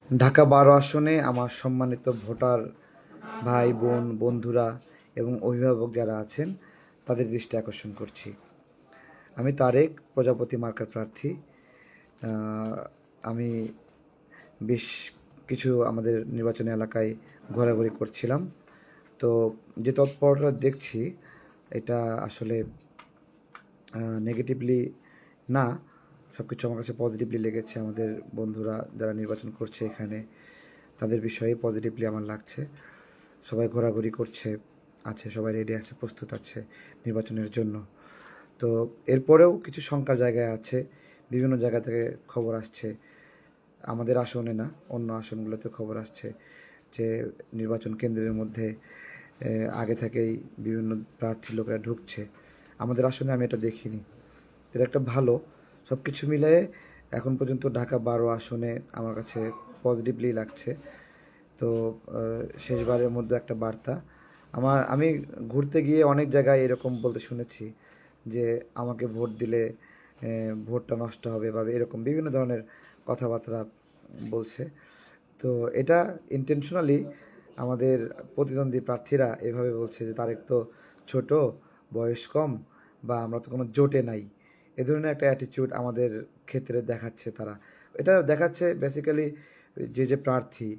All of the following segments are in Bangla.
ঢাকা 12 আসনে আমার সম্মানিত ভোটার ভাই বোন বন্ধুরা এবং অভিভাবক যারা আছেন তাদের দৃষ্টি আকর্ষণ করছি। আমি তারেক প্রজাপতি মার্কার প্রার্থী। আমি বেশ কিছু আমাদের নির্বাচনী এলাকায় ঘোরাঘুরি করছিলাম। তো যে তৎপরতা দেখছি এটা আসলে নেগেটিভলি না, সব কিছু আমার কাছে পজিটিভলি লেগেছে। আমাদের বন্ধুরা যারা নির্বাচন করছে এখানে তাদের বিষয়ে পজিটিভলি আমার লাগছে। সবাই ঘোরাঘুরি করছে, সবাই রেডি আছে, প্রস্তুত আছে নির্বাচনের জন্য। তো এরপরেও কিছু শঙ্কার জায়গায় আছে। বিভিন্ন জায়গা থেকে খবর আসছে, আমাদের আসনে না অন্য আসনগুলোতে খবর আসছে যে নির্বাচন কেন্দ্রের মধ্যে আগে থেকেই বিভিন্ন প্রার্থী লোকেরা ঢুকছে। আমাদের আসনে আমি এটা দেখিনি। এটা একটা ভালো, সব কিছু মিলিয়ে এখন পর্যন্ত ঢাকা 12 আসনে আমার কাছে পজিটিভলি লাগছে। তো শেষবারের মধ্যে একটা বার্তা আমি ঘুরতে গিয়ে অনেক জায়গায় এরকম বলতে শুনেছি যে আমাকে ভোট দিলে ভোটটা নষ্ট হবে বা এরকম বিভিন্ন ধরনের কথাবার্তা বলছে। তো এটা ইন্টেনশনালি আমাদের প্রতিদ্বন্দ্বী প্রার্থীরা এভাবে বলছে যে তারেক তো ছোট, বয়স কম, বা আমরা তো কোনো জোটে নাই, এ ধরনের একটা অ্যাটিটিউড আমাদের ক্ষেত্রে দেখাচ্ছে তারা। এটা দেখাচ্ছে বেসিক্যালি যে প্রার্থী,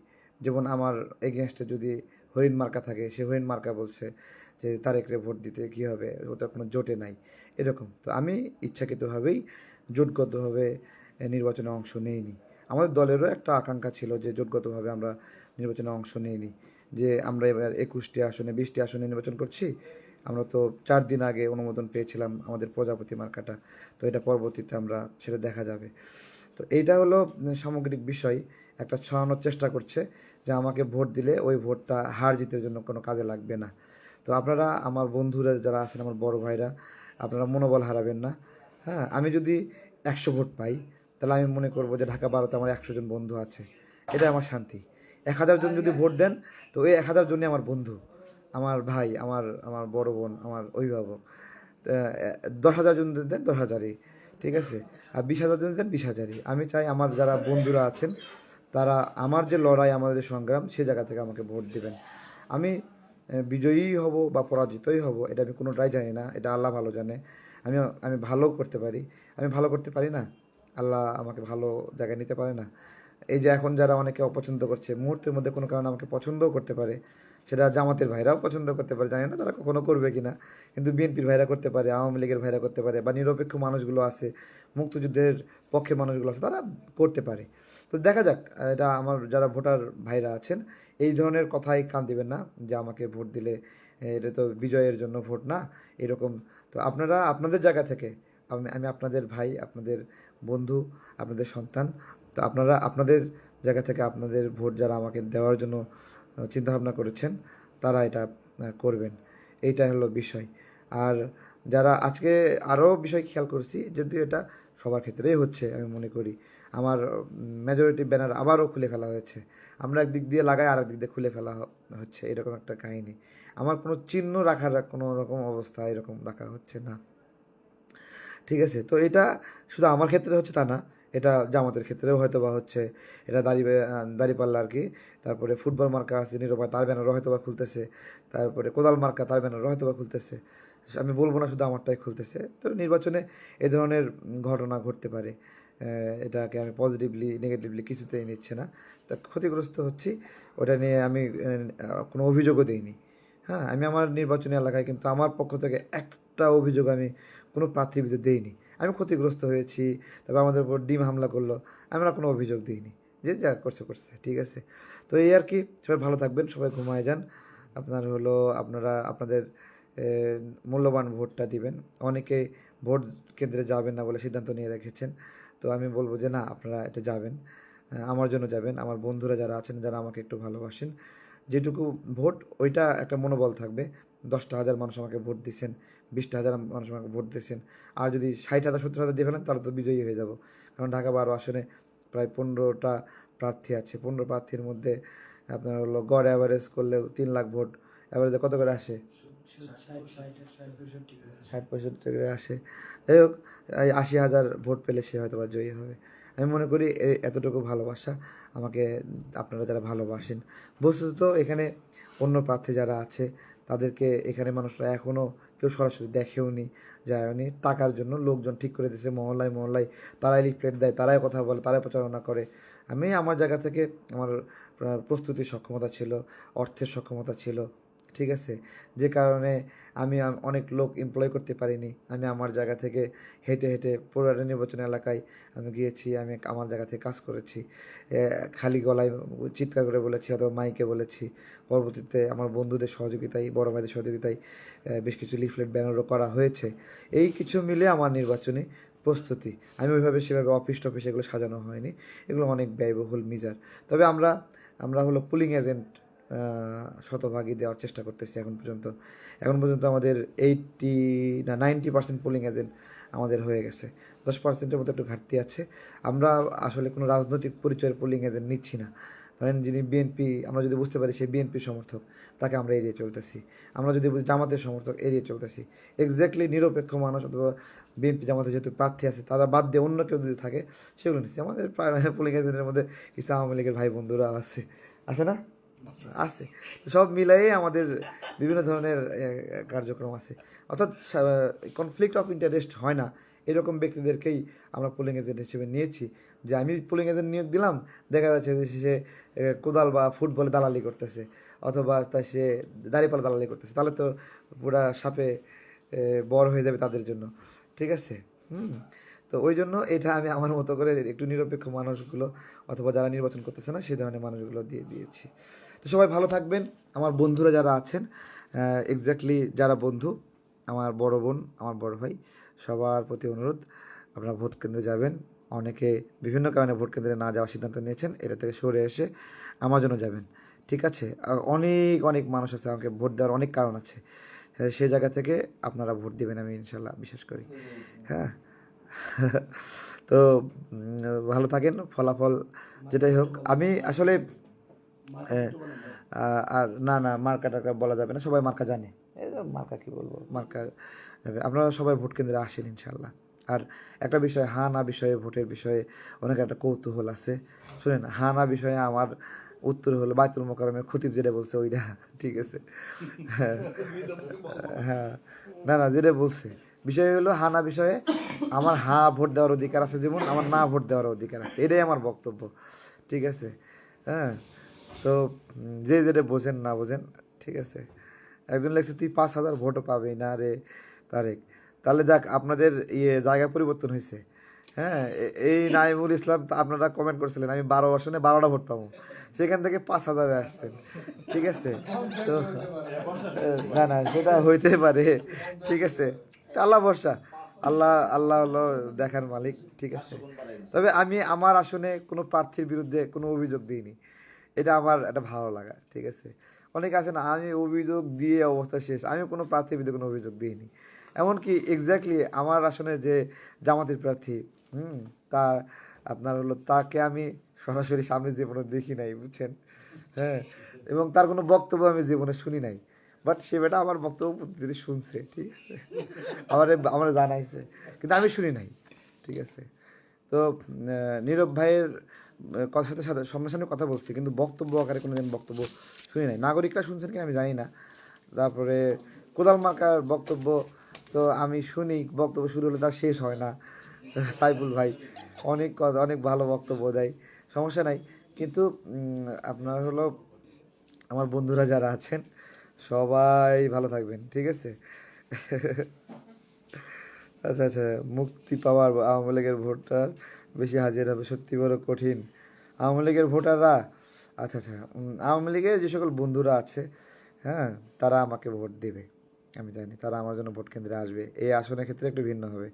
যেমন আমার এগেনস্টে যদি হরিণ মার্কা থাকে, সে হরিণ মার্কা বলছে যে তারেকরে ভোট দিতে কী হবে, ও তো কোনো জোটে নাই, এরকম। তো আমি ইচ্ছাকৃতভাবেই জোটগতভাবে নির্বাচনে অংশ নেইনি। আমাদের দলেরও একটা আকাঙ্ক্ষা ছিল যে জোটগতভাবে আমরা নির্বাচনে অংশ নিইনি, যে আমরা এবার 21টি আসনে 20টি আসনে নির্বাচন করছি। আমরা তো 4 দিন আগে অনুমোদন পেয়েছিলাম আমাদের প্রজাপতি মার্কাটা। তো এটা পরবর্তীতে আমরা সেটা দেখা যাবে। তো এইটা হলো সামগ্রিক বিষয়। একটা ছড়ানোর চেষ্টা করছে যে আমাকে ভোট দিলে ওই ভোটটা হার জিতের জন্য কোনো কাজে লাগবে না। তো আপনারা আমার বন্ধুরা যারা আছেন, আমার বড় ভাইরা, আপনারা মনোবল হারাবেন না। হ্যাঁ, আমি যদি 100 ভোট পাই তাহলে আমি মনে করব যে ঢাকা 12তে আমার 100 জন বন্ধু আছে, এটাই আমার শান্তি। 1000 জন যদি ভোট দেন তো ওই 1000 জনই আমার বন্ধু, আমার ভাই, আমার আমার বড় বোন, আমার অভিভাবক। 10,000 জন যদি দেন 10,000ই, ঠিক আছে। আর 20,000 জন দেন 20,000ই। আমি চাই আমার যারা বন্ধুরা আছেন তারা আমার যে লড়াই, আমাদের যে সংগ্রাম, সে জায়গা থেকে আমাকে ভোট দেবেন। আমি বিজয়ী হব বা পরাজিতই হব এটা আমি কোনোটাই জানি না, এটা আল্লাহ ভালো জানে। আমি আমি ভালো করতে পারি, আমি ভালো করতে পারি না, আল্লাহ আমাকে ভালো জায়গায় নিতে পারে না। এই যে এখন যারা অনেকে অপছন্দ করছে, মুহূর্তের মধ্যে কোনো কারণে আমাকে পছন্দও করতে পারে, সেটা জামাতের ভাইরাও পছন্দ করতে পারে, জানি না তারা কখনো করবে কি না। কিন্তু বিএনপির ভাইরা করতে পারে, আওয়ামী লীগের ভাইরা করতে পারে, বা নিরপেক্ষ মানুষগুলো আছে, মুক্তিযুদ্ধের পক্ষের মানুষগুলো আছে, তারা করতে পারে। তো দেখা যাক, এটা আমার যারা ভোটার ভাইরা আছেন এই ধরনের কথাই কান দিবেন না যে আমাকে ভোট দিলে এটা তো বিজয়ের জন্য ভোট না, এরকম। তো আপনারা আপনাদের জায়গা থেকে, আমি আমি আপনাদের ভাই, আপনাদের বন্ধু, আপনাদের সন্তান। তো আপনারা আপনাদের জায়গা থেকে আপনাদের ভোট যারা আমাকে দেওয়ার জন্য চিন্তাভাবনা করেছেন তারা এটা করবেন, এইটা হলো বিষয়। আর যারা আজকে আরও বিষয় খেয়াল করছি, যদিও এটা সবার ক্ষেত্রেই হচ্ছে আমি মনে করি, আমার মেজরিটি ব্যানার আবারও খুলে ফেলা হয়েছে। আমরা একদিক দিয়ে লাগাই আর একদিক দিয়ে খুলে ফেলা হচ্ছে, এরকম একটা কাহিনী। আমার কোনো চিহ্ন রাখার কোনো রকম অবস্থা এরকম রাখা হচ্ছে না, ঠিক আছে। তো এটা শুধু আমার ক্ষেত্রে হচ্ছে তা না, এটা জামাতের ক্ষেত্রেও হয়তো বা হচ্ছে। এটা দাড়িপাল্লা আর কি। তারপরে ফুটবল মার্কা আছে নিরূপায়, তার ব্যানারও হয়তো বা খুলতেছে। তারপরে কোদাল মার্কা, তার ব্যানারও হয়তো বা খুলতেছে। আমি বলবো না শুধু আমারটাই খুলতেছে। তো নির্বাচনে এ ধরনের ঘটনা ঘটতে পারে। এটাকে আমি পজিটিভলি নেগেটিভলি কিছুতেই নিচ্ছে না। তা ক্ষতিগ্রস্ত হচ্ছি, ওটা নিয়ে আমি কোনো অভিযোগও দিইনি। হ্যাঁ, আমি আমার নির্বাচনী এলাকায় কিন্তু আমার পক্ষ থেকে একটা অভিযোগ আমি কোনো প্রার্থীর বিরুদ্ধে দেইনি। আমি ক্ষতিগ্রস্ত হয়েছি, তারপর আমাদের উপর ডিম হামলা করলো, আমরা কোনো অভিযোগ দিইনি। যে যা করছে করছে, ঠিক আছে। তো এই আর কি, সবাই ভালো থাকবেন, সবাই ঘুমায় যান। আপনারা আপনাদের এ, মূল্যবান ভোটটা দিবেন। অনেকে ভোট কেন্দ্রে যাবেন না বলে সিদ্ধান্ত নিয়ে রেখেছেন। তো আমি বলবো যে না, আপনারা এটা যাবেন, আমার জন্য যাবেন, আমার বন্ধুরা যারা আছেন, যারা আমাকে একটু ভালোবাসেন, যেটুকু ভোট ওইটা একটা মনোবল থাকবে। 10টা হাজার মানুষ আমাকে ভোট দিচ্ছেন, 20টা হাজার মানুষ আমাকে ভোট দিচ্ছেন, আর যদি 60,000 70,000 দিয়ে ফেলেন তাহলে তো বিজয়ী হয়ে যাব। কারণ ঢাকা 12 আসনে প্রায় 15টা প্রার্থী আছে। 15 প্রার্থীর মধ্যে আপনার হলো গড় অ্যাভারেজ করলেও 3 লাখ ভোট, অ্যাভারেজে কত করে আসে? 60-65 করে আসে। যাই হোক, এই 80,000 ভোট পেলে সে হয়তো বা জয়ী হবে। আমি মনে করি এতটুকু ভালোবাসা আমাকে আপনারা যারা ভালোবাসেন, বস্তুত এখানে অন্য প্রার্থী যারা আছে তাদেরকে এখানে মানুষরা এখনও কেউ সরাসরি দেখেওনি, যায়নি। টাকার জন্য লোকজন ঠিক করে দিয়েছে মহল্লায় মহল্লায়, তারাই লিফলেট দেয়, তারাই কথা বলে, তারাই প্রচারণা করে। আমি আমার জায়গা থেকে আমার প্রস্তুতির সক্ষমতা ছিল, অর্থের সক্ষমতা ছিল, ঠিক আছে, যে কারণে আমি অনেক লোক এমপ্লয় করতে পারিনি। আমি আমার জায়গা থেকে হেঁটে হেঁটে পুরো নির্বাচন এলাকায় আমি গিয়েছি, আমি আমার জায়গা থেকে কাজ করেছি, খালি গলায় চিৎকার করে বলেছি অথবা মাইকে বলেছি। পরবর্তীতে আমার বন্ধুদের সহযোগিতায়, বড় ভাইদের সহযোগিতায় বেশ কিছু লিফলেট ব্যানারও করা হয়েছে। এই কিছু মিলে আমার নির্বাচনী প্রস্তুতি। আমি ওইভাবে সেভাবে অফিস টফিস এগুলো সাজানো হয়নি, এগুলো অনেক ব্যয়বহুল মিজার। তবে আমরা আমরা হলো পুলিং এজেন্ট শতভাগই দেওয়ার চেষ্টা করতেছি এখন পর্যন্ত আমাদের 90% পুলিং এজেন্ট আমাদের হয়ে গেছে। 10%-এর মতো একটু ঘাটতি আছে। আমরা আসলে কোনো রাজনৈতিক পরিচয়ের পুলিং এজেন্ট নিচ্ছি না। ধরেন যিনি বিএনপি, আমরা যদি বুঝতে পারি সে বিএনপির সমর্থক, তাকে আমরা এড়িয়ে চলতেছি। আমরা যদি বুঝি জামাতের সমর্থক, এড়িয়ে চলতেছি। এক্স্যাক্টলি নিরপেক্ষ মানুষ অথবা বিএনপি জামাতের যেহেতু প্রার্থী আছে তারা বাদ দিয়ে অন্য কেউ যদি থাকে সেগুলো নিচ্ছি। আমাদের পুলিং এজেন্টের মধ্যে কিছু আওয়ামী লীগের ভাই বন্ধুরা আছে না? আছে। সব মিলাই আমাদের বিভিন্ন ধরনের কার্যক্রম আছে। অর্থাৎ কনফ্লিক্ট অফ ইন্টারেস্ট হয় না এরকম ব্যক্তিদেরকেই আমরা পুলিং এজেন্ট হিসেবে নিয়েছি। যে আমি পুলিং এজেন্ট নিয়োগ দিলাম, দেখা যাচ্ছে যে সে কোদাল বা ফুটবলে দালালি করতেছে অথবা সে দাঁড়িপাল্লা দালালি করতেছে, তাহলে তো পুরা সাপে বর হয়ে যাবে তাদের জন্য, ঠিক আছে? তো ওই জন্য এটা আমি আমার মতো করে একটু নিরপেক্ষ মানুষগুলো অথবা যারা নির্বাচন করতেছে না সেই ধরনের মানুষগুলো দিয়ে দিয়েছি। তো সবাই ভালো থাকবেন। আমার বন্ধুরা যারা আছেন, এক্স্যাক্টলি যারা বন্ধু, আমার বড় বোন, আমার বড় ভাই, সবার প্রতি অনুরোধ, আপনারা ভোট কেন্দ্রে যাবেন। অনেকে বিভিন্ন কারণে ভোট কেন্দ্রে না যাওয়ার সিদ্ধান্ত নিয়েছেন, এটা থেকে সরে এসে আমার জন্য যাবেন, ঠিক আছে? আর অনেক অনেক মানুষ আছে, আমাকে ভোট দেওয়ার অনেক কারণ আছে, সেই জায়গা থেকে আপনারা ভোট দেবেন আমি ইনশাল্লাহ বিশ্বাস করি। হ্যাঁ। তো ভালো থাকেন, ফলাফল যেটাই হোক। আমি আসলে আর না মার্কা টার্কা বলা যাবে না, সবাই মার্কা জানে। এই মার্কা কী বলবো, মার্কা যাবে। আপনারা সবাই ভোট কেন্দ্রে আসেন ইনশাল্লাহ। আর একটা বিষয়, হা না বিষয়ে, ভোটের বিষয়ে অনেক একটা কৌতূহল আছে। শুনেন, হা না বিষয়ে আমার উত্তর হলো বাইতুল মোকাররমের খতিব যেটা বলছে ওইটা, ঠিক আছে? হ্যাঁ, না যেটা বলছে বিষয় হলো হা না বিষয়ে আমার ভোট দেওয়ার অধিকার আছে, যেমন আমার না ভোট দেওয়ার অধিকার আছে, এটাই আমার বক্তব্য, ঠিক আছে? হ্যাঁ, তো যে যেটা বোঝেন না বোঝেন, ঠিক আছে? একজন লেগছে তুই 5,000 ভোটও পাবি না রে তারেক, তাহলে যাক আপনাদের জায়গা পরিবর্তন হয়েছে। হ্যাঁ, এই নাইমুল ইসলাম আপনারা কমেন্ট করছিলেন আমি 12 আসনে 12টা ভোট পাবো, সেখান থেকে 5,000 আসছেন, ঠিক আছে? তো না সেটা হইতে পারে, ঠিক আছে? আল্লাহ ভরসা, আল্লাহ হলো দেখার মালিক, ঠিক আছে? তবে আমি আমার আসনে কোনো প্রার্থীর বিরুদ্ধে কোনো অভিযোগ দিইনি, এটা আমার একটা ভালো লাগা, ঠিক আছে? অনেকে আছে না, আমি অভিযোগ দিয়ে অবস্থা শেষ, আমি কোনো প্রার্থীর বিরুদ্ধে কোনো অভিযোগ দিইনি। এমনকি এক্স্যাক্টলি আমার আসনে যে জামাতের প্রার্থী, তা আপনার হলো তাকে আমি সরাসরি সামনে জীবনে দেখি নাই, বুঝছেন? হ্যাঁ, এবং তার কোনো বক্তব্য আমি জীবনে শুনি নাই, বাট সে বেটা আমার বক্তব্য প্রতিদিন শুনছে, ঠিক আছে? আমার জানাইছে, কিন্তু আমি শুনি নাই, ঠিক আছে? তো নীরব ভাইয়ের কথার সাথে সামনাসামনি কথা বলছি, কিন্তু বক্তব্য আকারে কোনো দিন বক্তব্য শুনি নাই। নাগরিকরা শুনছেন কিনা আমি জানি না। তারপরে কোদাল মার্কার বক্তব্য তো আমি শুনি, বক্তব্য শুরু হলে তার শেষ হয় না। সাইফুল ভাই অনেক কথা, অনেক ভালো বক্তব্য দেয়, সমস্যা নাই। কিন্তু আপনার হলো আমার বন্ধুরা যারা আছেন সবাই ভালো থাকবেন, ঠিক আছে? আচ্ছা, মুক্তি পাওয়ার আওয়ামী লীগের ভোটার বেশি হাজির হবে, সত্যি বড় কঠিন। আওয়ামী লীগের ভোটাররা, আচ্ছা, আওয়ামী লীগের যে সকল বন্ধুরা আছে, হ্যাঁ, তারা আমাকে ভোট দেবে, আমি জানি তারা আমার জন্য ভোট কেন্দ্রে আসবে। এই আসনের ক্ষেত্রে একটু ভিন্ন হবে।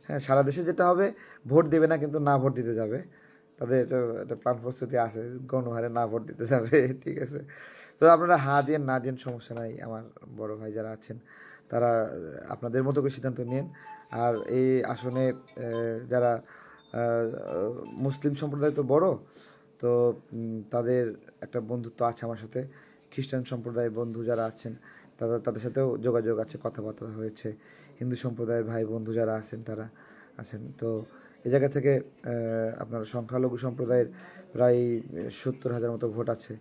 হ্যাঁ, সারা দেশে যেটা হবে, ভোট দেবে না কিন্তু না ভোট দিতে যাবে, তাদের একটা প্রাণ প্রস্তুতি আছে, গণহারে না ভোট দিতে যাবে, ঠিক আছে? তো আপনারা দিয়ে না দেন, সমস্যা নাই। আমার বড় ভাই যারা আছেন তারা আপনাদের মতো করে সিদ্ধান্ত নিন। আর এই আসনে যারা মুসলিম সম্প্রদায় তো বড়, তো তাদের একটা বন্ধুত্ব আছে আমার সাথে। খ্রিস্টান সম্প্রদায়ের বন্ধু যারা আছেন তাদের সাথেও যোগাযোগ আছে, কথাবার্তা হয়েছে। হিন্দু সম্প্রদায়ের ভাই বন্ধু যারা আছেন তারা আছেন। তো এই জায়গা থেকে আপনার সংখ্যালঘু সম্প্রদায়ের প্রায় 70,000 মতো ভোট আছে।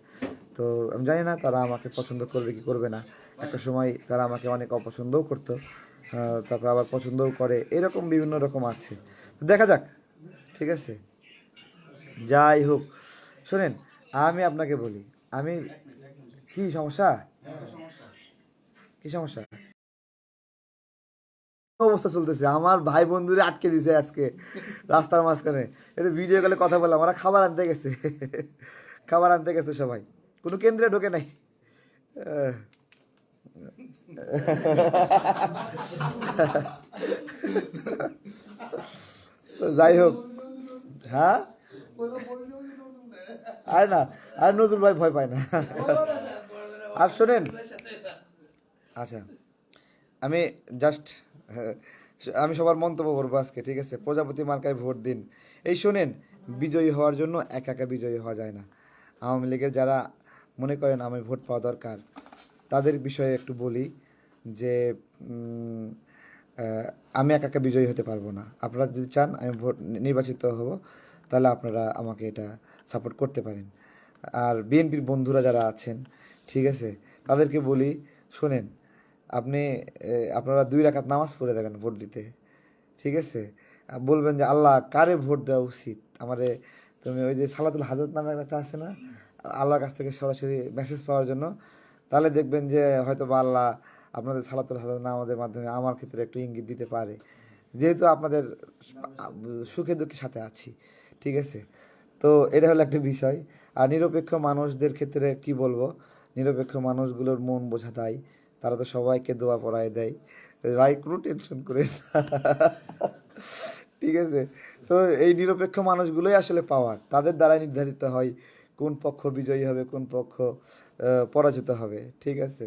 তো আমি জানি না তারা আমাকে পছন্দ করবে কি করবে না। একটা সময় তারা আমাকে অনেক অপছন্দও করতো, তারপর আবার পছন্দও করে, এরকম বিভিন্ন রকম আছে। তো দেখা যাক, ঠিক আছে, যাই হোক। শোনেন, আমি আপনাকে বলি, আমি কি সমস্যা, কি সমস্যা অবস্থা চলতেছে, আমার ভাই বন্ধুরে আটকে দিছে আজকে রাস্তার মাঝখানে। এটা ভিডিও কলে কথা বললাম, ওরা খাবার আনতে গেছে খাবার আনতে গেছে সবাই, কোনো কেন্দ্রে ঢোকে নাই। আহ, তো যাই হোক, হ্যাঁ, আর না, আর নজরুল ভাই ভয় পায় না। আর শোনেন, আচ্ছা, আমি জাস্ট, আমি সবার মন্তব্য করবো আজকে, ঠিক আছে। প্রজাপতি মার্কায় ভোট দিন। এই শোনেন, বিজয়ী হওয়ার জন্য একা একা বিজয়ী হওয়া যায় না। আওয়ামী লীগের যারা মনে করেন আমি ভোট পাওয়া দরকার, তাদের বিষয়ে একটু বলি যে আমি একা একা বিজয়ী হতে পারবো না। আপনারা যদি চান আমি ভোট নির্বাচিত হব, তাহলে আপনারা আমাকে এটা সাপোর্ট করতে পারেন। আর বিএনপির বন্ধুরা যারা আছেন, ঠিক আছে, তাদেরকে বলি, শোনেন, আপনি আপনারা 2 রাকাত নামাজ পড়ে দেবেন ভোট দিতে, ঠিক আছে। বলবেন যে আল্লাহ কারে ভোট দেওয়া উচিত আমারে, তুমি ওই যে সালাতুল হাজত নামে একটা আছে না, আল্লাহর কাছ থেকে সরাসরি মেসেজ পাওয়ার জন্য, তাহলে দেখবেন যে হয়তো বা আল্লাহ আপনাদের সালাতুল হাজত নামাজের মাধ্যমে আমার ক্ষেত্রে একটু ইঙ্গিত দিতে পারে, যেহেতু আপনাদের সুখে দুঃখের সাথে আছি, ঠিক আছে। তো এটা হলো একটা বিষয়। আর নিরপেক্ষ মানুষদের ক্ষেত্রে কি বলবো, নিরপেক্ষ মানুষগুলোর মন বোঝা দায়, তারা তো সবাইকে দোয়া পড়ায় দেয়, ভাই কোনো টেনশন করে না ঠিক আছে। তো এই নিরপেক্ষ মানুষগুলোই আসলে পাওয়ার, তাদের দ্বারাই নির্ধারিত হয় কোন পক্ষ বিজয়ী হবে, কোন পক্ষ পরাজিত হবে, ঠিক আছে।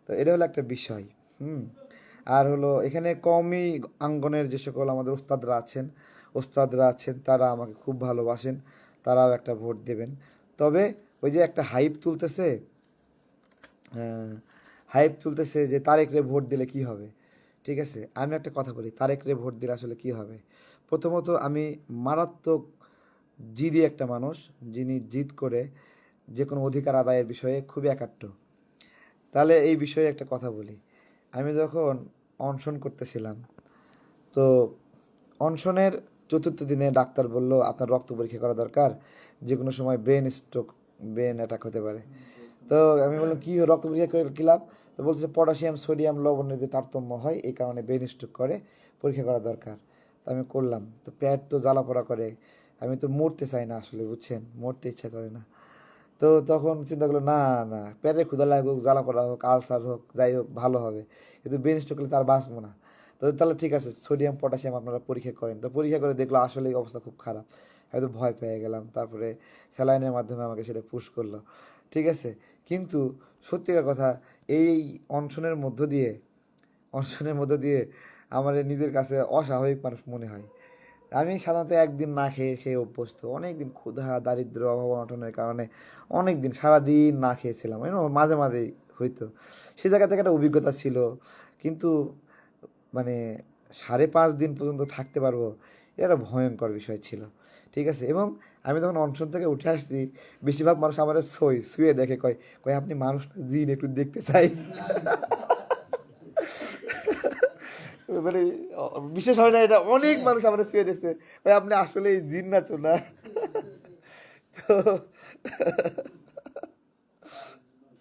তো এটা হলো একটা বিষয়। হুম। আর হলো এখানে কওমি আঙ্গনের যে সকল আমাদের ওস্তাদরা আছেন তারা আমাকে খুব ভালোবাসেন, তারাও একটা ভোট দেবেন। তবে ওই যে একটা হাইপ তুলতেছে যে তারেক রে ভোট দিলে কি হবে, ঠিক আছে। আমি একটা কথা বলি, তারেক রে ভোট দিলে আসলে কি হবে। প্রথমত, আমি মারাত্মক জিদি একটা মানুষ, যিনি জিদ করে যে কোনো অধিকার আদায়ের বিষয়ে খুবই একাট্ট। তাহলে এই বিষয়ে একটা কথা বলি, আমি যখন অনশন করতেছিলাম, তো অনশনের চতুর্থ দিনে ডাক্তার বলল আপনার রক্ত পরীক্ষা করা দরকার, যে কোনো সময় ব্রেন অ্যাটাক হতে পারে। তো আমি বললাম কি রক্ত পরীক্ষা করে কী লাভ। তো বলছে পটাশিয়াম সোডিয়াম লবণের যে তারতম্য হয় এই কারণে ব্রেন স্ট্রোক করে, পরীক্ষা করা দরকার। তো আমি করলাম, তো পেট তো জ্বালা পোড়া করে, আমি তো মরতে চাই না আসলে, বুঝছেন, মরতে ইচ্ছা করে না। তো তখন চিন্তা করলো না, না, পেটে ক্ষুধা লাগুক, জ্বালা পোড়া হোক, আলসার হোক, যাই হোক, ভালো হবে, কিন্তু ব্রেন স্ট্রোক হলে তার বাঁচবো না। তো তাহলে ঠিক আছে, সোডিয়াম পটাশিয়াম আপনারা পরীক্ষা করেন। তো পরীক্ষা করে দেখলো আসলেই অবস্থা খুব খারাপ। হয়তো ভয় পেয়ে গেলাম, তারপরে স্যালাইনের মাধ্যমে আমাকে সেটা পুশ করলো, ঠিক আছে। কিন্তু সত্যিকার কথা, এই অনশনের মধ্য দিয়ে অনশনের মধ্য দিয়ে আমার নিজের কাছে অস্বাভাবিক মানুষ মনে হয়। আমি সাধারণত একদিন না খেয়ে খেয়ে অভ্যস্ত, অনেক দিন ক্ষুধা দারিদ্র অভাব অনটনের কারণে অনেক দিন সারাদিন না খেয়েছিলাম, মাঝে মাঝেই হইতো। সে জায়গা থেকে একটা অভিজ্ঞতা ছিল, কিন্তু মানে 5.5 দিন পর্যন্ত থাকতে পারবো, এটা একটা ভয়ঙ্কর বিষয় ছিল, ঠিক আছে। এবং আমি যখন অনশন থেকে উঠে আসছি, বেশিরভাগ মানুষ আমার শুয়ে দেখে, কয় কয় আপনি মানুষ না জিন, একটু দেখতে চাই মানে বিশেষ হয় না এটা, অনেক মানুষ আমার শুয়ে দেখছে, ভাই আপনি আসলে এই জিন না তো না তো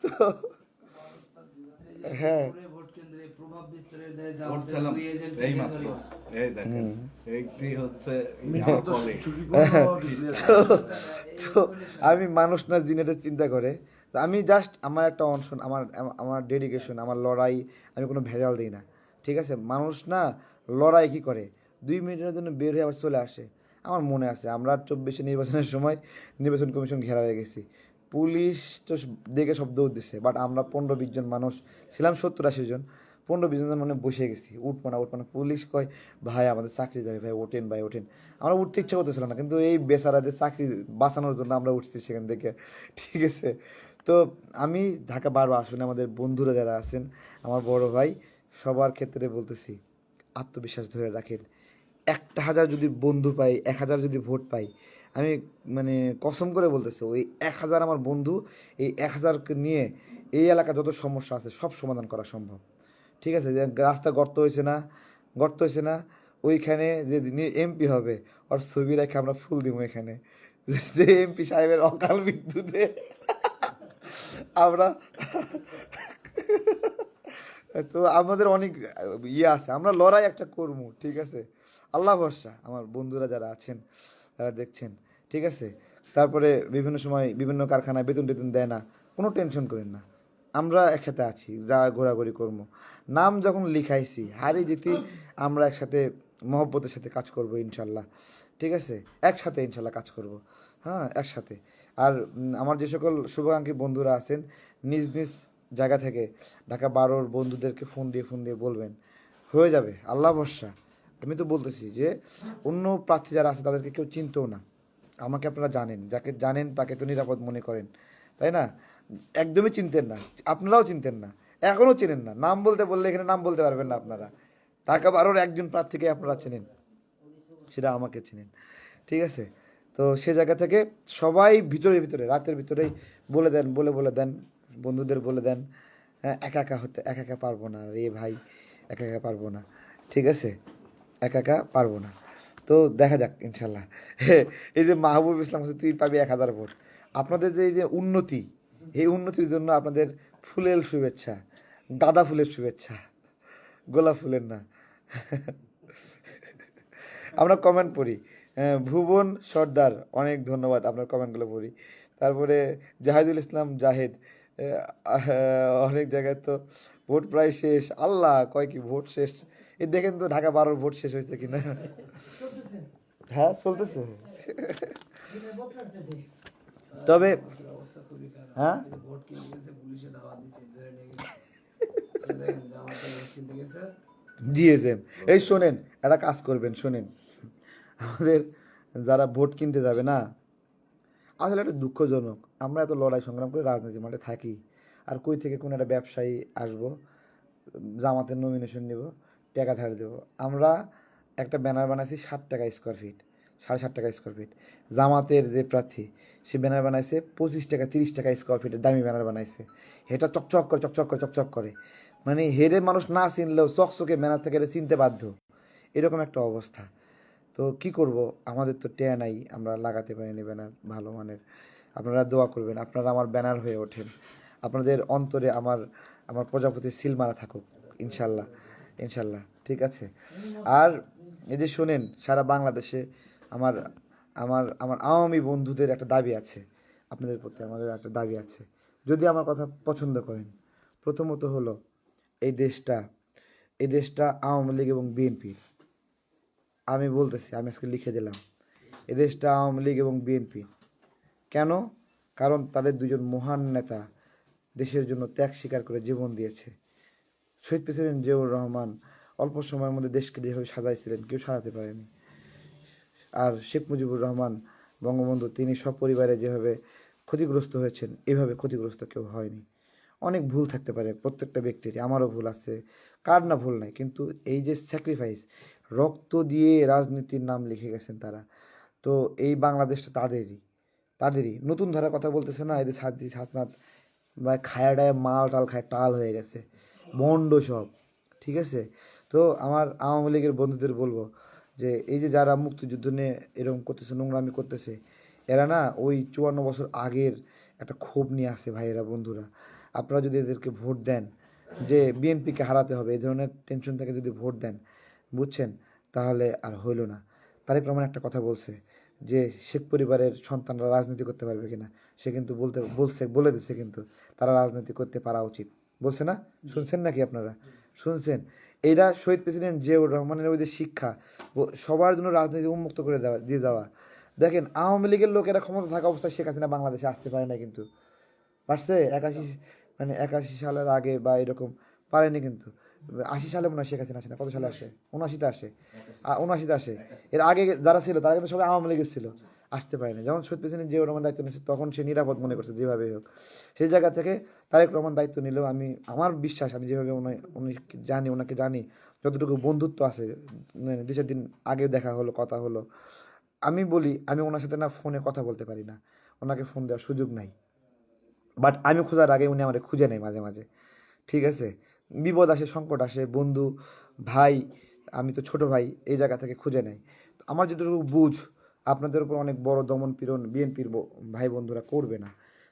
তো হ্যাঁ, করছিলাম এই মাত্র, এই দেখেন এইটি হচ্ছে তো তো আমি মানুষ না জিন এটা চিন্তা করে, তো আমি জাস্ট আমার একটা অনশন, আমার আমার ডেডিকেশন, আমার লড়াই, আমি কোনো ভেজাল দিই না, ঠিক আছে। মানুষ না লড়াই কি করে, 2 মিনিটের জন্য বের হয়ে আবার চলে আসে। আমার মনে আছে আমরা 24-এ নির্বাচনের সময় নির্বাচন কমিশন ঘেরা হয়ে গেছি, পুলিশ তো দেখে সব দৌড় দিচ্ছে, বাট আমরা 15-20 জন মানুষ ছিলাম, 70-80 জন, 15-20 জন মানে বসে গেছি, উঠবো না। পুলিশ কয় ভাই আমাদের চাকরি যাবে, ভাই ওঠেন, ভাই ওঠেন। আমরা উঠতে ইচ্ছা করতেছিল না, কিন্তু এই বেচারাদের চাকরি বাঁচানোর জন্য আমরা উঠছি সেখান থেকে, ঠিক আছে। তো আমি ঢাকা বারবার আসলে আমাদের বন্ধুরা যারা আছেন, আমার বড় ভাই, সবার ক্ষেত্রে বলতেছি আত্মবিশ্বাস ধরে রাখেন, 1,000 যদি বন্ধু পাই, 1,000 যদি ভোট পাই, আমি মানে কসম করে বলতেছি ওই 1,000 আমার বন্ধু, এই 1,000কে নিয়ে এই এলাকার যত সমস্যা আছে সব সমাধান করা সম্ভব। ঠিক আছে, যে রাস্তা গর্ত হয়েছে না, ওইখানে যে এমপি হবে ওর ছবি রেখে আমরা ফুল দিব এখানে, যে এমপি সাহেবের অকাল মৃত্যুতে আমরা তো আমাদের অনেক ইয়ে আছে, আমরা লড়াই একটা করবো। ঠিক আছে, আল্লাহ ভরসা আমার বন্ধুরা যারা আছেন, যারা দেখছেন। ঠিক আছে, তারপরে বিভিন্ন সময় বিভিন্ন কারখানায় বেতন টেতন দেয় না, কোনো টেনশন করেন না, আমরা একসাথে আছি, যা ঘোরাঘুরি করবো। নাম যখন লিখাইছি হারি জিতি আমরা একসাথে মহব্বতের সাথে কাজ করব ইনশাল্লাহ। ঠিক আছে, একসাথে ইনশাল্লাহ কাজ করব। হ্যাঁ, একসাথে। আর আমার যে সকল শুভাকাঙ্ক্ষী বন্ধুরা আছেন, নিজ নিজ জায়গা থেকে ঢাকা 12-র বন্ধুদেরকে ফোন দিয়ে বলবেন, হয়ে যাবে, আল্লাহ ভরসা। আমি তো বলতেছি যে অন্য প্রার্থী যারা আছে তাদেরকে কেউ চিনতেও না, আমাকে আপনারা জানেন, যাকে জানেন তাকে তো নিরাপদ মনে করেন, তাই না? একদমই চিনতেন না, আপনারাও চিনতেন না, এখনও চেনেন না। নাম বলতে বললে এখানে নাম বলতে পারবেন না আপনারা। ঢাকা 12-র একজন প্রার্থীকে আপনারা চেনেন, সেটা আমাকে চেনেন। ঠিক আছে, তো সে জায়গা থেকে সবাই ভিতরে ভিতরে রাতের ভিতরেই বলে দেন বন্ধুদের বলে দেন, হ্যাঁ, একা একা পারবো না রে ভাই, একা একা পারবো না। ঠিক আছে, একা একা পারবো না। তো দেখা যাক ইনশাল্লাহ। এই যে মাহবুব ইসলাম হোসেন, তুই পাবি 1,000 ভোট। আপনাদের যে এই যে উন্নতি, এই উন্নতির জন্য আপনাদের ফুলের শুভেচ্ছা, গাঁদা ফুলের শুভেচ্ছা, গোলাপ ফুলের না। আমরা কমেন্ট পড়ি। ভুবন সর্দার, অনেক ধন্যবাদ, আপনার কমেন্টগুলো পড়ি। তারপরে জাহিদুল ইসলাম জাহেদ, অনেক জায়গায় তো ভোট প্রায় শেষ, আল্লাহ কয় কি ভোট শেষ, এই দেখেন তো ঢাকা 12-র ভোট শেষ হয়েছে কিনা। হ্যাঁ, চলতেছে। তবে হ্যাঁ, জিএসএম, এই শোনেন, একটা কাজ করবেন, শোনেন, আমাদের যারা ভোট কিনতে যাবে না, আসলে একটা দুঃখজনক, আমরা এত লড়াই সংগ্রাম করে রাজনীতি মাঠে থাকি, আর কই থেকে কোনো একটা ব্যবসায়ী আসবো, জামাতের নমিনেশন নিব, টাকা ধার দেবো। আমরা একটা ব্যানার বানাইছি 60 টাকা স্কোয়ার ফিট, 7.5 টাকা স্কোয়ার ফিট। জামাতের যে প্রার্থী সে ব্যানার বানাইছে 25 টাকা 30 টাকা স্কোয়ার ফিটের দামি ব্যানার বানাইছে। এটা চকচক করে, মানে হেরে মানুষ না চিনলেও চকচকে ব্যানার থেকে এটা চিনতে বাধ্য, এরকম একটা অবস্থা। তো কি করব, আমাদের তো টেয়া নাই, আমরা লাগাতে পারিনি ব্যানার ভালো মানের। আপনারা দোয়া করবেন, আপনারা আমার ব্যানার হয়ে ওঠেন, আপনাদের অন্তরে আমার আমার প্রজাপতির সিল মারা থাকুক ইনশাল্লাহ, ইনশাল্লাহ। ঠিক আছে, আর এই যে শোনেন, সারা বাংলাদেশে আমার আমার আমার আওয়ামী বন্ধুদের একটা দাবি আছে, আপনাদের প্রতি আমাদের একটা দাবি আছে, যদি আমার কথা পছন্দ করেন। প্রথমত হলো, এই দেশটা এই দেশটা আওয়ামী লীগ এবং বিএনপির। আমি বলতেছি, আমি আজকে লিখে দিলাম, এদেশটা আওয়ামী লীগ এবং বিএনপি। কেন? কারণ তাদের দুজন মহান নেতা দেশের জন্য ত্যাগ স্বীকার করে জীবন দিয়েছে। শহীদ প্রেসিডেন্ট জিয়াউর রহমান অল্প সময়ের মধ্যে দেশকে যেভাবে সাজাইছিলেন কেউ সাজাতে পারেনি। আর শেখ মুজিবুর রহমান বঙ্গবন্ধু, তিনি সপরিবারে যেভাবে ক্ষতিগ্রস্ত হয়েছেন, এভাবে ক্ষতিগ্রস্ত কেউ হয়নি। অনেক ভুল থাকতে পারে প্রত্যেকটা ব্যক্তিরই, আমারও ভুল আছে, কার না ভুল নাই, কিন্তু এই যে স্যাক্রিফাইস, রক্ত দিয়ে রাজনীতির নাম লিখে গেছেন তারা, তো এই বাংলাদেশটা তাদেরই নতুন ধারা কথা বলতেছে না, এদের সাজি সাতনাথ বা খায়াডায় মাল টাল খায় টাল হয়ে গেছে, ভণ্ড সব। ঠিক আছে, তো আমার আওয়ামী লীগের বন্ধুদের বলবো যে এই যে যারা মুক্তিযুদ্ধ নিয়ে এরকম করতেছে, নোংরামি করতেছে, এরা না ওই 54 বছর আগের একটা ক্ষোভ নিয়ে আসে ভাইয়েরা, বন্ধুরা। আপনারা যদি এদেরকে ভোট দেন, যে বিএনপিকে হারাতে হবে এই ধরনের টেনশন থেকে যদি ভোট দেন, বুঝছেন, তাহলে আর হইল না। তারেক রহমান একটা কথা বলছে যে শেখ পরিবারের সন্তানরা রাজনীতি করতে পারবে কিনা, সে কিন্তু বলে দিচ্ছে কিন্তু তারা রাজনীতি করতে পারা উচিত, বলছে না? শুনছেন নাকি আপনারা? শুনছেন? এইটা শহীদ প্রেসিডেন্ট জিয়াউর রহমানের ওই যে শিক্ষা, সবার জন্য রাজনীতি উন্মুক্ত করে দেওয়া। দেখেন, আওয়ামী লীগের লোকেরা ক্ষমতা থাকা অবস্থায় শেখ হাসিনা বাংলাদেশে আসতে পারে না, কিন্তু পারছে 81 সালের আগে বা এরকম পারেনি কিন্তু। 80 সালে মনে হয় শেখ হাসিনা আসে না, কত সালে আসে? 79-তে আসে, 79-তে আসে। এর আগে যারা ছিল তারা কিন্তু সবাই আওয়ামী লীগের ছিল, আসতে পারেনি। যখন শহীদ প্রেসিডেন্ট জিয়াউর রহমান দায়িত্ব নিয়েছে তখন সে নিরাপদ মনে করছে যেভাবে হোক। সেই জায়গা থেকে তারেক রহমান দায়িত্ব নিলেও আমার বিশ্বাস, আমি যেভাবে উনি জানি, ওনাকে জানি, যতটুকু বন্ধুত্ব আছে, মানে 2-4 দিন আগে দেখা হলো, কথা হলো, আমি বলি আমি ওনার সাথে না ফোনে কথা বলতে পারি না, ওনাকে ফোন দেওয়ার সুযোগ নাই, বাট আমি খোঁজার আগে উনি আমাকে খুঁজে নেয় মাঝে মাঝে। ঠিক আছে, বিপদ আসে, সংকট আসে, বন্ধু, ভাই, আমি তো ছোট ভাই, এই জায়গা থেকে খুঁজে নেয়। তো আমার যেটুকু বুঝ, আপনাদের উপর অনেক বড় দমন পীড়ন বিএনপির ভাই বন্ধুরা করবে না।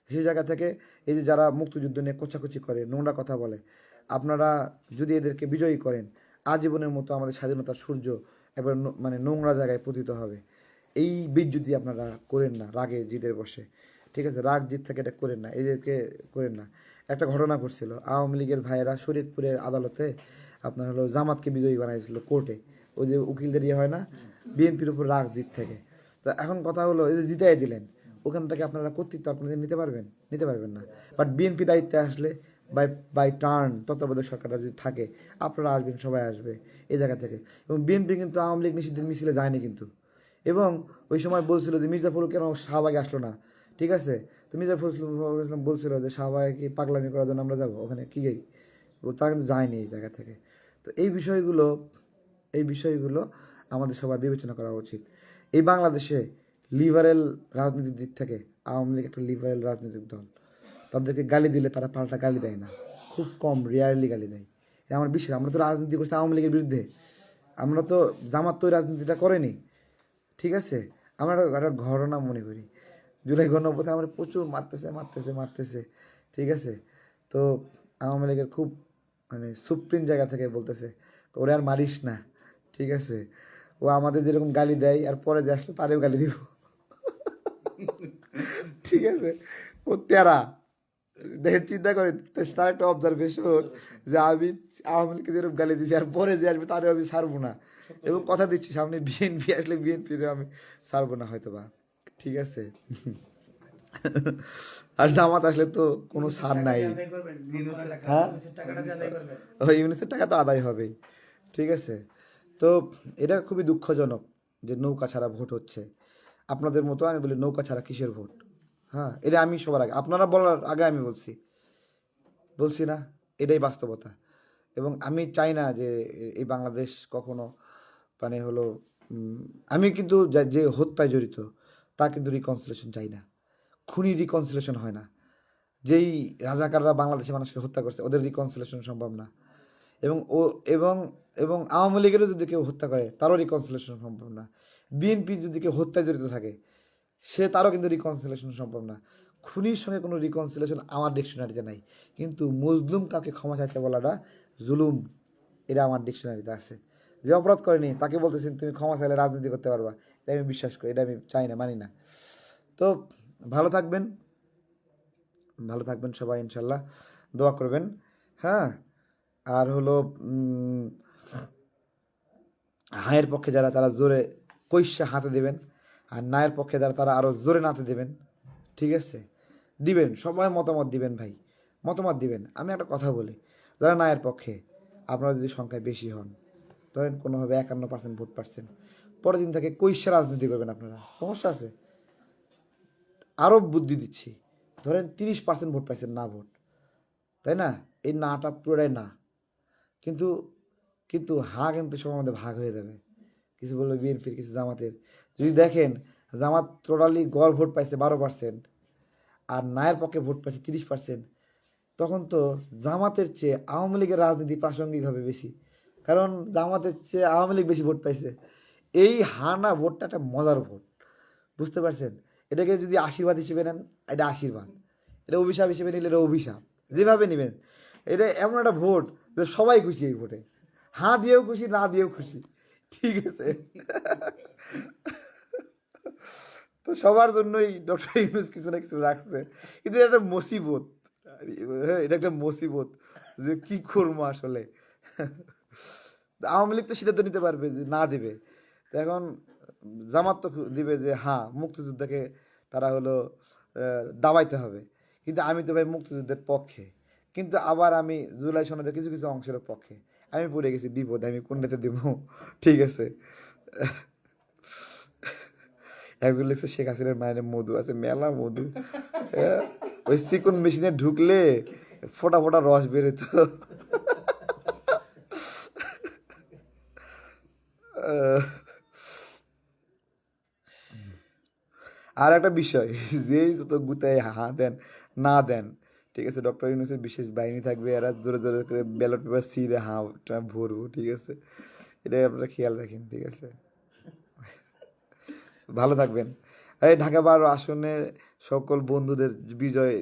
সেই জায়গা থেকে এই যে যারা মুক্তিযুদ্ধ নিয়ে কোচাকুচি করে, নোংরা কথা বলে, আপনারা যদি এদেরকে বিজয়ী করেন, আজীবনের মতো আমাদের স্বাধীনতার সূর্য একবার মানে নোংরা জায়গায় পতিত হবে। এই বিদ্যুতি আপনারা করেন না রাগে জিদের বসে। ঠিক আছে, রাগ জিদ থেকে এটা করেন না, এদেরকে করেন না। একটা ঘটনা ঘটছিল, আওয়ামী লীগের ভাইয়েরা শরীয়তপুরের আদালতে আপনার হলো জামাতকে বিজয়ী বানাইছিল কোর্টে, ওই যে উকিলদের ইয়ে হয় না, বিএনপির উপর রাগ জিদ থেকে। তো এখন কথা হলো এই যে জিতাই দিলেন, ওখান থেকে আপনারা কর্তৃত্ব আপনাদের নিতে পারবেন? নিতে পারবেন না। বাট বিএনপি দায়িত্বে আসলে বাই বাই টার্ন তত্ত্বাবধায়ক সরকারটা যদি থাকে, আপনারা আসবেন, সবাই আসবে এই জায়গা থেকে। এবং বিএনপি কিন্তু আওয়ামী লীগ নিষিদ্ধের মিছিলে যায়নি কিন্তু। এবং ওই সময় বলছিল যে মির্জা ফখরুল কেন শাহবাগে আসলো না, ঠিক আছে, তো মির্জা ফখরুল ইসলাম বলছিল যে শাহবাগে কি পাগলামি করার জন্য আমরা যাবো ওখানে, কি তারা কিন্তু যায়নি এই জায়গা থেকে। তো এই বিষয়গুলো আমাদের সবার বিবেচনা করা উচিত। এই বাংলাদেশে লিবারেল রাজনীতির দিক থেকে আওয়ামী লীগ একটা লিবারেল রাজনৈতিক দল। তাদেরকে গালি দিলে তারা পাল্টা গালি দেয় না, খুব কম, রেয়ারলি গালি দেয়। এটা আমার বিশ্বাস। আমরা তো রাজনীতি করছি আওয়ামী লীগের বিরুদ্ধে, আমরা তো জামাত তো ওই রাজনীতিটা করেনি। ঠিক আছে, আমরা একটা ঘটনা মনে করি, জুলাই গণঅভ্যুত্থানে আমরা প্রচুর মারতেছে। ঠিক আছে, তো আওয়ামী লীগের খুব মানে সুপ্রিম জায়গা থেকে বলতেছে ওরে আর মারিস না। ঠিক আছে, ও আমাদের যেরকম গালি দেয় আর পরে যে আসলো তারেও গালি দিব। ঠিক আছে, ও তেরা দেখে চিন্তা করে, তার একটা অবজারভেশন যে আমি আওয়ামী লীগকে যেরকম গালি দিচ্ছি আর পরে যে আসবে তারেও আমি ছাড়বো না। এবং কথা দিচ্ছি সামনে বিএনপি আসলে বিএনপির আমি ছাড়বো না হয়তো বা। ঠিক আছে, আর জামাত আসলে তো কোনো ছাড় নাই। হ্যাঁ, ওই ইউনিসের টাকা তো আদায় হবেই। ঠিক আছে, তো এটা খুবই দুঃখজনক যে নৌকা ছাড়া ভোট হচ্ছে। আপনাদের মতো আমি বলি নৌকা ছাড়া কিসের ভোট? হ্যাঁ, এটা আমি সবার আগে, আপনারা বলার আগে আমি বলছি না, এটাই বাস্তবতা। এবং আমি চাই না যে এই বাংলাদেশ কখনো মানে হলো আমি কিন্তু যে হত্যায় জড়িত তা কিন্তু রিকনসিলেশন চাই না। খুনি রিকনসিলেশন হয় না। যেই রাজাকাররা বাংলাদেশের মানুষকে হত্যা করছে ওদের রিকনসিলেশন সম্ভব না। এবং এবং এবং আওয়ামী লীগেরও যদি কেউ হত্যা করে তারও রিকনসিলেশন সম্ভব না। বিএনপি যদি কেউ হত্যায় জড়িত থাকে তারও কিন্তু রিকনসিলেশন সম্ভব না। খুনির সঙ্গে কোনো রিকনসিলেশন আমার ডিকশনারিতে নাই, কিন্তু মজলুম কাউকে ক্ষমা চাইতে বলাটা জুলুম, এটা আমার ডিকশনারিতে আছে। যে অপরাধ করেনি তাকে বলতেছেন তুমি ক্ষমা চাইলে রাজনীতি করতে পারবা, এটা আমি বিশ্বাস করি, এটা আমি চাই না, মানি না। তো ভালো থাকবেন, সবাই ইনশাল্লাহ, দোয়া করবেন। হ্যাঁ, আর হলো হায়ের পক্ষে যারা তারা জোরে কৈশা হাতে দেবেন, আর নায়ের পক্ষে যারা তারা আরও জোরে নাতে দেবেন। ঠিক আছে, দিবেন, সবাই মতামত দিবেন ভাই, মতামত দিবেন। আমি একটা কথা বলি, যারা নায়ের পক্ষে আপনারা যদি সংখ্যায় বেশি হন, ধরেন কোনোভাবে 51% ভোট পাচ্ছেন, পরের দিন থেকে কৈশা রাজনীতি করবেন আপনারা, সমস্যা আছে? আরও বুদ্ধি দিচ্ছি, ধরেন 30% ভোট পাইছেন না ভোট, তাই না? এই নাটা পুরোটাই না, কিন্তু কিন্তু কিন্তু সবার মধ্যে ভাগ হয়ে যাবে। কিছু বলবে বিএনপির, কিছু জামাতের। যদি দেখেন জামাত টোটালি গড় ভোট পাইছে 12% আর নায়ের পক্ষে ভোট পাইছে 30%, তখন তো জামাতের চেয়ে আওয়ামী লীগের রাজনীতি প্রাসঙ্গিক হবে বেশি, কারণ জামাতের চেয়ে আওয়ামী লীগ বেশি ভোট পাইছে। এই হানা ভোটটা একটা মজার ভোট, বুঝতে পারছেন? এটাকে যদি আশীর্বাদ হিসেবে নেন এটা আশীর্বাদ, এটা অভিশাপ হিসেবে নিলে এটা অভিশাপ, যেভাবে নেবেন। এটা এমন একটা ভোট যে সবাই খুশি এই ভোটে, হ্যাঁ দিয়েও খুশি, না দিয়েও খুশি। ঠিক আছে, তো সবার জন্যই ডক্টর ইউনূস কিছু না কিছু রাখছে, কিন্তু এটা একটা মুসিবত। হ্যাঁ, এটা একটা মুসিবত যে কি করবো আসলে। আওয়ামী লীগ তো সিদ্ধান্ত নিতে পারবে যে না দিবে, তো এখন জামাত তো দিবে যে হ্যাঁ মুক্তিযোদ্ধাকে তারা হলো দাবাইতে হবে। কিন্তু আমি তো ভাই মুক্তিযুদ্ধের পক্ষে, কিন্তু আবার আমি জুলাই সনদের কিছু কিছু অংশের পক্ষে। আমি পড়ে গেছি বিপদে, আমি কোনটাতে দেব? ঠিক আছে, একজন লিখছে শেখ হাসিনার মায়ের মধু আছে, মেলা মধু, ওই চিকন মেশিনে ঢুকলে ফোটা ফোটা রস বেরোতো। আর একটা বিষয়, যেই যত গুতায় হা দেন না দেন, ঠিক আছে, ডক্টর ইউনূসের বিশেষ বাহিনী থাকবে, এরা জোরে জোরে করে ব্যালট পেপার ছিঁড়ে হাটা ভরবো, ঠিক আছে, এটাই আপনারা খেয়াল রাখেন, ঠিক আছে। ভালো থাকবেন। এই ঢাকা 12 আসনে সকল বন্ধুদের বিজয়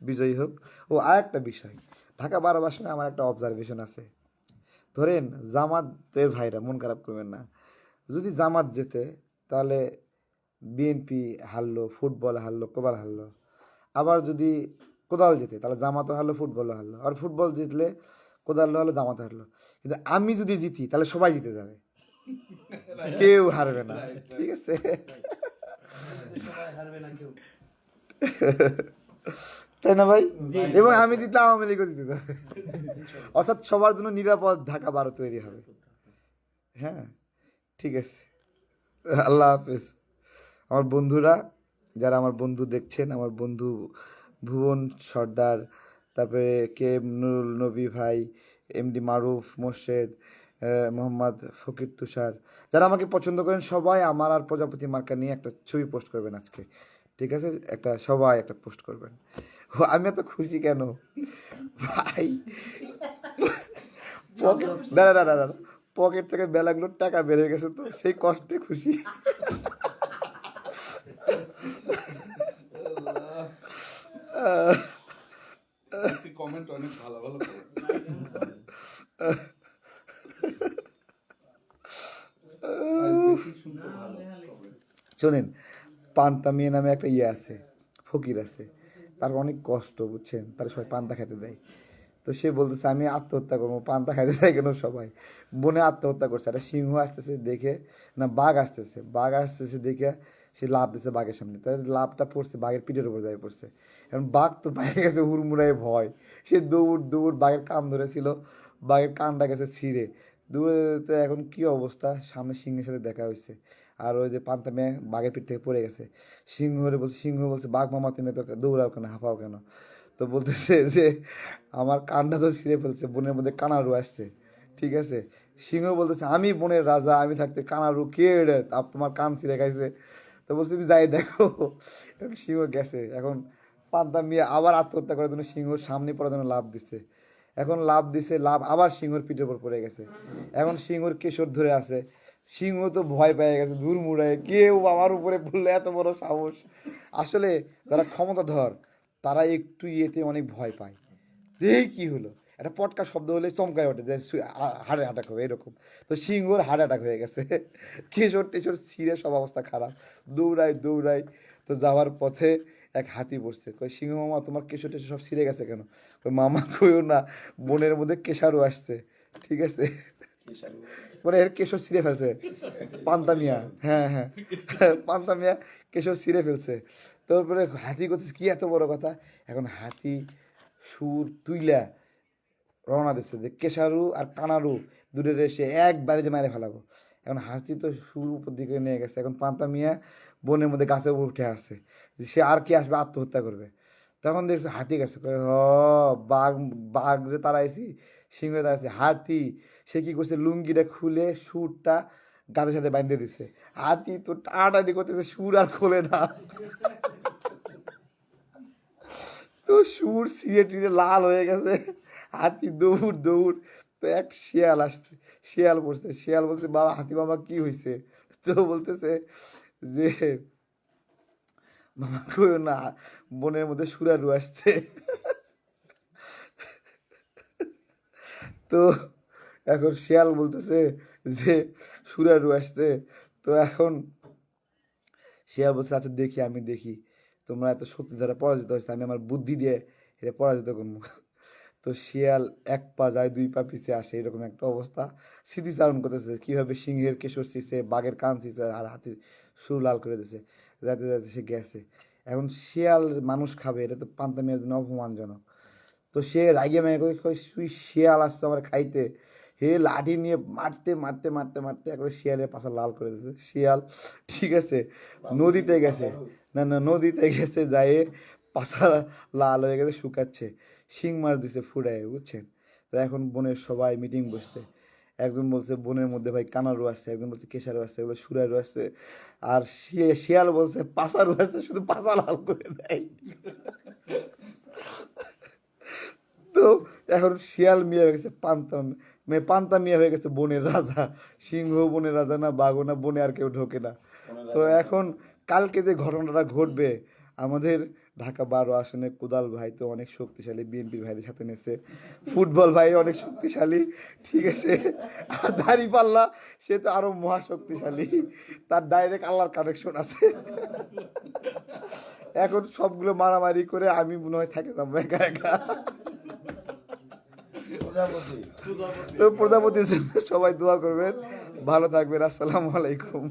বিজয়ী হোক। ও আর একটা বিষয়, ঢাকা 12 আসনে আমার একটা অবজারভেশন আছে। ধরেন জামাতের ভাইরা মন খারাপ করবেন না, যদি জামাত জেতে তাহলে বিএনপি হারলো, ফুটবল হারলো, কোদাল হারলো। আবার যদি কোদাল জেতে তাহলে জামাতও হারলো, ফুটবলও হারলো। আর ফুটবল জিতলে কোদাল হলো, জামাত হারলো। কিন্তু আমি যদি জিতি তাহলে সবাই জিতে যাবে, কেউ হারবে না, ঠিক আছে। সবাই হারবে না কেউ। তাই না ভাই? এবং আমি জিতলে আওয়ামী লীগও জিতে যাবে। অর্থাৎ সবার জন্য নিরাপদ ঢাকা 12 তৈরি হবে। হ্যাঁ, ঠিক আছে, আল্লাহ হাফেজ। আমার বন্ধুরা, যারা আমার বন্ধু দেখছেন, আমার বন্ধু ভুবন সর্দার, তারপরে কে এম নুরুল নবী ভাই, এমডি মারুফ মোর্শেদ, মোহাম্মদ ফকির তুষার, যারা আমাকে পছন্দ করেন, সবাই আমার আর প্রজাপতি মার্কা নিয়ে একটা ছবি পোস্ট করবেন আজকে, ঠিক আছে, একটা সবাই একটা পোস্ট করবেন। ও, আমি এত খুশি কেন ভাই? দাঁড়া দাঁড়া দাঁড়া, পকেট থেকে বেলাগুলোর টাকা বেড়ে গেছে, তো সেই কষ্টে খুশি। কমেন্ট অনেক ভালো ভালো করে। শোনেন, পান্তা মিয়া নামে একটা ইয়ে আছে, ফকির আছে, তার অনেক কষ্ট, বুঝছেন, তার সবাই পান্তা খেতে দেয়। তো সে বলতেছে আমি আত্মহত্যা করবো, পান্তা খাইতে দেয় কেন সবাই? বনে আত্মহত্যা করছে, একটা সিংহ আসতেছে দেখে, না বাঘ আসতেছে দেখে সে লাভ দিচ্ছে বাঘের সামনে, তার লাভটা পড়ছে বাঘের পিঠের উপর যাই পড়ছে। এখন বাঘ তো পায়ে গেছে হুড়মুড়ায় ভয়, সে দৌড় দৌড় বাঘের কান ধরেছিল, বাঘের কানটা গেছে ছিঁড়ে দৌড়ে দৌড়তে, এখন কি অবস্থা, সামনে সিংহের সাথে দেখা হয়েছে। আর ওই যে পান্তা মেয়ে বাঘের পিঠ থেকে পড়ে গেছে। সিংহ বলছে বাঘ মামা তুমি তো দৌড়াও কেন, হাঁপাও কেন? তো বলতেছে যে আমার কানটা তো ছিঁড়ে ফেলছে, বনের মধ্যে কানারু আসছে, ঠিক আছে। সিংহ বলতেছে আমি বনের রাজা, আমি থাকতে কানারু কে রে, তোমার কান ছিঁড়ে খাইছে? তো বলছে তুমি যাই দেখো। এখন সিংহ গেছে, এখন পান্তা মিয়া আবার আত্মহত্যা করার জন্য সিংহর সামনে পড়ার জন্য লাভ দিছে। এখন লাভ দিছে, লাভ আবার সিংহর পিঠের উপর পড়ে গেছে। এখন সিংহর কেশর ধরে আছে, সিংহ তো ভয় পেয়ে গেছে, দূর মুড়ায় কেউ আমার উপরে পড়লে এত বড় সাহস। আসলে যারা ক্ষমতাধর তারা একটু ইয়েতে অনেক ভয় পায়। এই কি হলো, একটা পটকা শব্দ হলে চমকায় ওঠে যে হার্ট অ্যাটাক হবে এরকম। তো সিংহর হার্ট অ্যাটাক হয়ে গেছে, কেশর টেশর ছিঁড়ে সব অবস্থা খারাপ, দৌড়াই। তো যাওয়ার পথে এক হাতি বসছে, কই সিংহ মামা তোমার কেশর টেশর সব ছিঁড়ে গেছে কেন? কই মামা কইও না, বনের মধ্যে কেশারও আসছে, ঠিক আছে, মানে এর কেশর ছিঁড়ে ফেলছে পান্তা মিয়া। হ্যাঁ, পান্তা মিয়া কেশর ছিঁড়ে ফেলছে। তারপরে হাতি করতেছে কি এত বড় কথা, এখন হাতি সুর তুইলা রওনা দিচ্ছে যে কেশারু আর কানারু দূরে এসে একবারে যে মেরে ফেলাবো। এখন হাতি তো সুর উপর দিকে নিয়ে গেছে, এখন পান্তা মিয়া বনের মধ্যে গাছের উপর উঠে আসছে, যে সে আর কি আসবে, আত্মহত্যা করবে। তখন দেখছে হাতি গেছে, কয় হ বাঘ, বাঘ যে তাড়াইছি, সিংহ তাড়াইছি, হাতি সে কি করছে লুঙ্গিটা খুলে সুরটা গাছের সাথে বাঁধে দিছে। হাতি তো টানাটানি করতেছে, সুর আর খোলে না। তো সুর ছিঁড়ে টিড়ে লাল হয়ে গেছে, হাতি দৌড়। তো এক শিয়াল আসছে, শিয়াল বলছে, বাবা হাতি বাবা কি হয়েছে? তো বলতেছে যে মামা কইও না, বনের মধ্যে সুরারু আসছে। তো এখন শিয়াল বলতেছে যে সুরারু আসছে। তো এখন শিয়াল বলছে আচ্ছা আমি দেখি তোমরা এত শক্তি দ্বারা পরাজিত হয়েছে, আমি আমার বুদ্ধি দিয়ে এটা পরাজিত করবো। তো শিয়াল এক পা যায়, দুই পা পিছিয়ে আসে, এরকম একটা অবস্থা। স্মৃতিচারণ করতেছে কীভাবে সিংহের কেশর ছিঁচে, বাঘের কান ছিঁচে, আর হাতির সুর লাল করে দিছে। যাতে সে গেছে। এখন শিয়াল মানুষ খাবে, এটা তো পান্তা মেয়ের জন্য অপমানজনক। তো সে রাগে মেয়ে কই তুই শিয়াল আসছে আমার খাইতে, হে লাঠি নিয়ে মারতে একবার শিয়ালের পাশা লাল করে দিয়েছে। শিয়াল, ঠিক আছে, নদীতে গেছে, না নদীতে গেছে, যায় পাশা লাল হয়ে গেছে, শুকাচ্ছে, শিং মাছ দিছে ফুড়ায়, বুঝছেন। তো এখন বনের সবাই মিটিং বসছে, একজন বলছে বনের মধ্যে ভাই কানারু আছে, একজন বলছে কেশারু আছে, এগুলো সুরারু আছে, আর শিয়াল বলছে পাসারু আছে, শুধু পাসা লাল করে দেয়। তো এখন শিয়াল মিয়া হয়ে গেছে পান্তা, পান্তা মিয়া হয়ে গেছে বনের রাজা। সিংহ বনের রাজা না, বাঘও না, বনে আর কেউ ঢোকে না। তো এখন কালকে যে ঘটনাটা ঘটবে, আমাদের ঢাকা 12 আসনে কোদাল ভাই তো অনেক শক্তিশালী, বিএনপির ভাইদের সাথে নেছে, ফুটবল ভাই অনেক শক্তিশালী, ঠিক আছে, আর দাঁড়িপাল্লা সে তো আরো মহা শক্তিশালী, তার ডাইরেক্ট আল্লাহর কানেকশন আছে। এখন সবগুলো মারামারি করে আমি মনে হয় থাকে যাবো একা একা। তো প্রজাপতির জন্য সবাই দোয়া করবেন, ভালো থাকবেন, আসসালামু আলাইকুম।